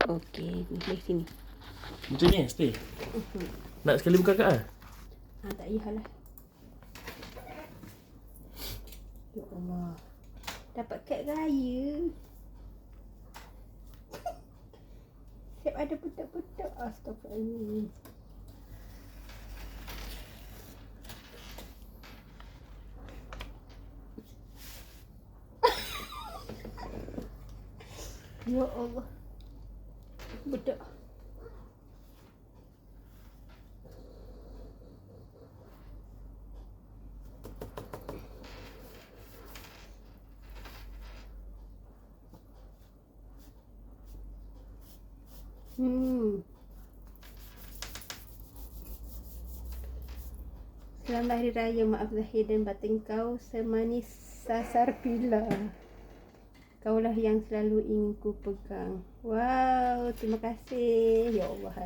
Okey, ni sini. Macam ni stay. Nak sekali buka kat ah? Tak payahlah. Ya Allah. Dapat kad raya. Siap ada petak-petak. Astagfirullah. Ya Allah. Bedak. Selamat Hari Raya, maaf lahir dan batin kau semanis sasar pila. Kaulah yang selalu ingin ku pegang. Wow, terima kasih. Ya Allah.